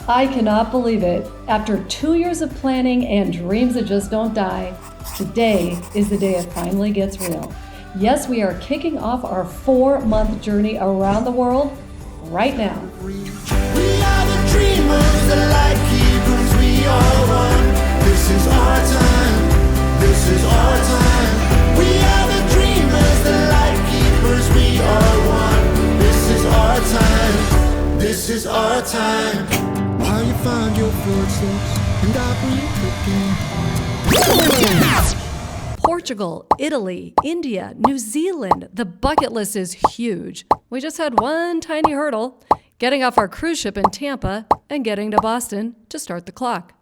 I cannot believe it. After 2 years of planning and dreams that just don't die, today is the day it finally gets real. Yes, we are kicking off our 4-month journey around the world right now. We are the dreamers, the light keepers, we are one. This is our time, this is our time. We are the dreamers, the light keepers, we are one. This is our time, this is our time. While you find your footsteps and I breathe again. Portugal, Italy, India, New Zealand. The bucket list is huge. We just had one tiny hurdle, getting off our cruise ship in Tampa and getting to Boston to start the clock.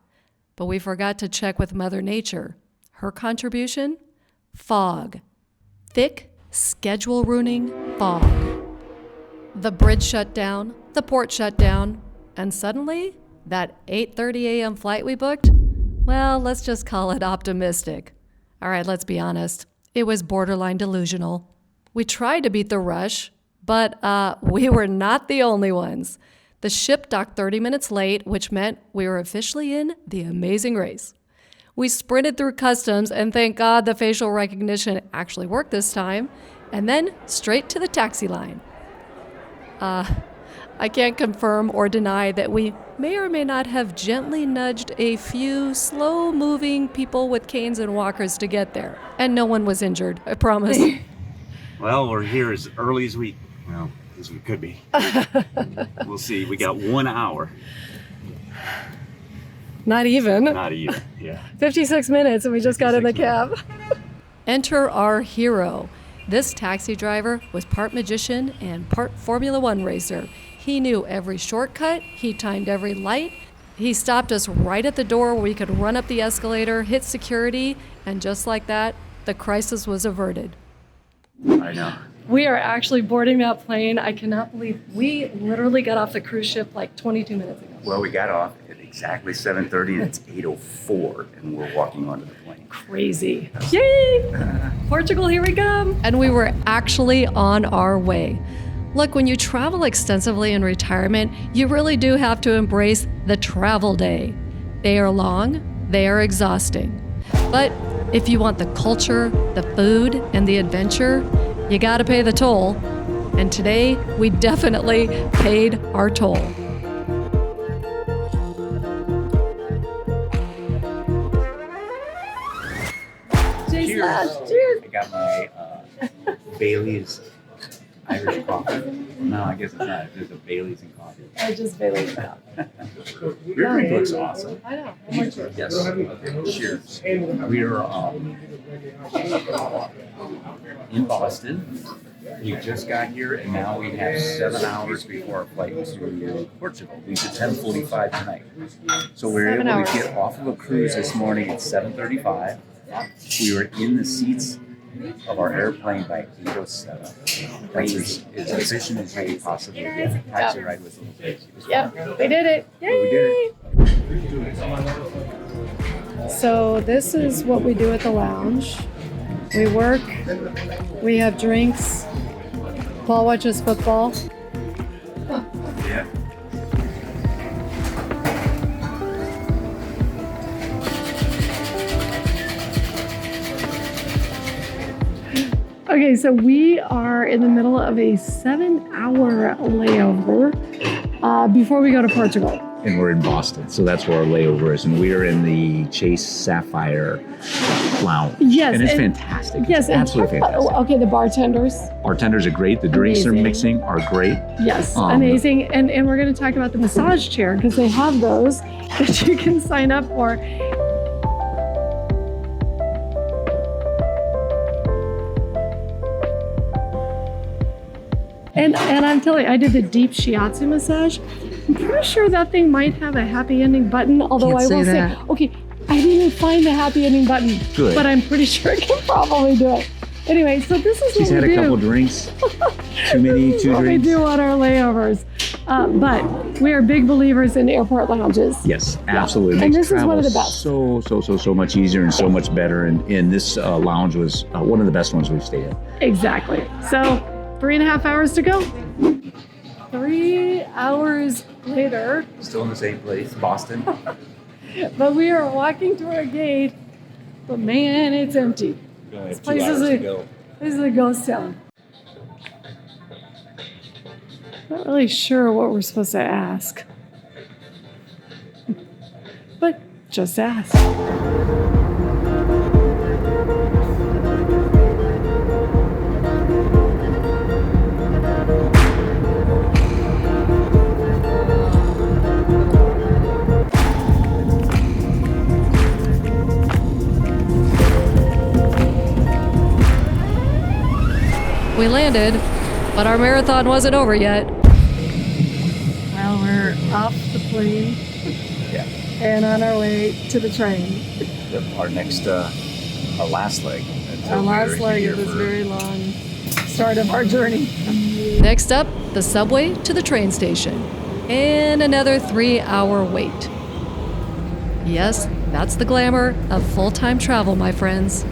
But we forgot to check with Mother Nature. Her contribution? Fog. Thick, schedule-ruining fog. The bridge shut down, the port shut down, and suddenly, that 8:30 a.m. flight we booked? Well, let's just call it optimistic. All right, let's be honest. It was borderline delusional. We tried to beat the rush, but we were not the only ones. The ship docked 30 minutes late, which meant we were officially in the amazing race. We sprinted through customs, and thank God the facial recognition actually worked this time, and then straight to the taxi line. I can't confirm or deny that we may or may not have gently nudged a few slow-moving people with canes and walkers to get there. And no one was injured, I promise. Well, we're here as early as we could be. We'll see. We got 1 hour. Not even. Not even, yeah. 56 minutes and we just got in the cab. Enter our hero. This taxi driver was part magician and part Formula One racer. He knew every shortcut, he timed every light. He stopped us right at the door where we could run up the escalator, hit security, and just like that, the crisis was averted. I know. We are actually boarding that plane. I cannot believe we literally got off the cruise ship like 22 minutes ago. Well, we got off at exactly 7:30 and it's 8:04 and we're walking onto the plane. Crazy. Yay! Portugal, here we come. And we were actually on our way. Look, when you travel extensively in retirement, you really do have to embrace the travel day. They are long, they are exhausting. But if you want the culture, the food, and the adventure, you gotta pay the toll. And today, we definitely paid our toll. Cheers. Cheers. I got my Bailey's Irish coffee. No, I guess it's not. There's a Bailey's and coffee. I just Bailey's out. Your drink looks awesome. I know. Yes. Cheers. We're in Boston. We just got here, and now we have 7 hours before our flight to Portugal. We leave at 10:45 tonight. So we were able to get off of a cruise this morning at 7:35. We were in the seats of our airplane by 8:07. That's as efficient as you could possibly get. Taxi ride was a little crazy. Yep, we did it. Yay! We did it. So this is what we do at the lounge. We work, we have drinks, Paul watches football. Yeah. Okay, so we are in the middle of a 7-hour layover before we go to Portugal. And we're in Boston, so that's where our layover is. And we are in the Chase Sapphire Lounge. Yes. And it's fantastic. Yes. It's absolutely fantastic. Okay, the bartenders. Bartenders are great. The drinks they're mixing are great. Yes, amazing. And we're going to talk about the massage chair because they have those that you can sign up for. And I'm telling you, I did the deep shiatsu massage. I'm pretty sure that thing might have a happy ending button, although I will say, okay, I didn't find the happy ending button, Good. But I'm pretty sure I can probably do it. Anyway, so this is She's what had we a do. couple drinks, too many, two what drinks. we do on our layovers. But we are big believers in airport lounges. Yes, absolutely. And Makes this is one of the travel best. so much easier and so much better. And this lounge was one of the best ones we've stayed in. Exactly. So 3.5 hours to go. 3 hours later, Still in the same place, Boston. but we are walking through a gate. But man, it's empty. We only have 2 Place is hours to a- go. This is a ghost town. Not really sure what we're supposed to ask. But just ask. We landed, but our marathon wasn't over yet. Well, we're off the plane Yeah. and on our way to the train. Our next, our last leg. Our last leg of this very long start of our journey. Next up, the subway to the train station. And another 3-hour wait. Yes, that's the glamour of full-time travel, my friends.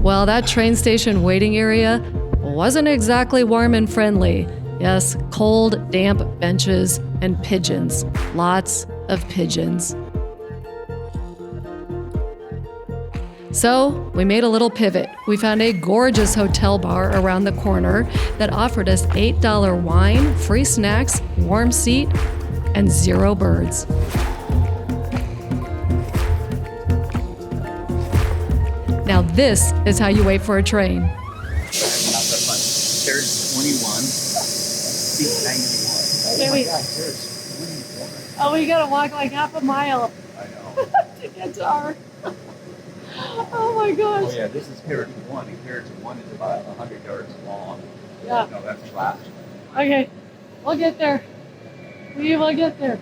Well, that train station waiting area wasn't exactly warm and friendly. Yes, cold, damp benches and pigeons. Lots of pigeons. So, we made a little pivot. We found a gorgeous hotel bar around the corner that offered us $8 wine, free snacks, warm seat, and 0 birds. Now this is how you wait for a train. Not that much. There's 21, seat 91. Okay, wait. There's 21. Oh, we gotta walk like half a mile I know. to get to our... Oh my gosh. Oh yeah, this is carriage 1, and carriage 1 is about 100 yards long. Yeah. No, that's flat. Okay, we'll get there. We will get there.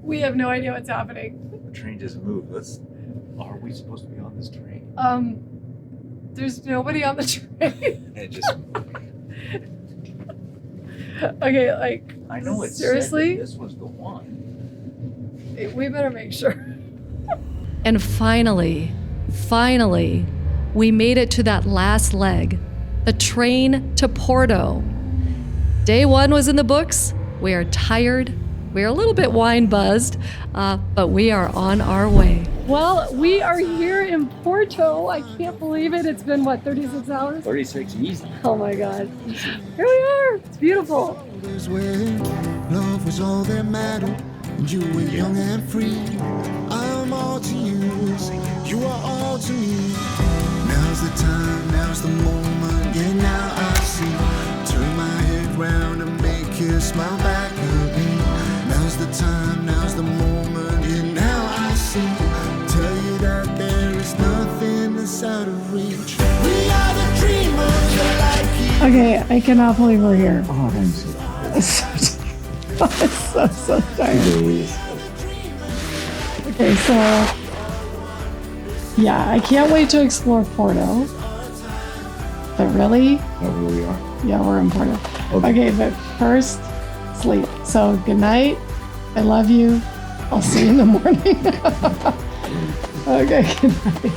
We have no idea what's happening. The train just moved. Are we supposed to be on this train? There's nobody on the train. And it just, Okay, like, I know it seriously? said that this was the one. We better make sure. And finally, we made it to that last leg, the train to Porto. Day 1 was in the books. We are tired. We are a little bit wine buzzed, but we are on our way. Well, we are here in Porto. I can't believe it. It's been, what, 36 hours? 36 easy. Oh my God. Here we are. It's beautiful. This way, love was all that mattered, and you were young and free. I'm all to you, you are all to me. Now's the time, now's the moment, yeah, now I see. Turn my head round and make you smile back at me. Now's the time, now's the moment, yeah, now I see. Tell you that there is nothing that's out of reach. We are the dreamers that like you. Okay, I cannot believe we're here. Oh, thanks. I'm so tired. Okay, so yeah, I can't wait to explore Porto. But really, Oh, here we are. yeah, we're in Porto. Okay. Okay, but first, sleep. So good night. I love you. I'll see you in the morning. Okay, good night.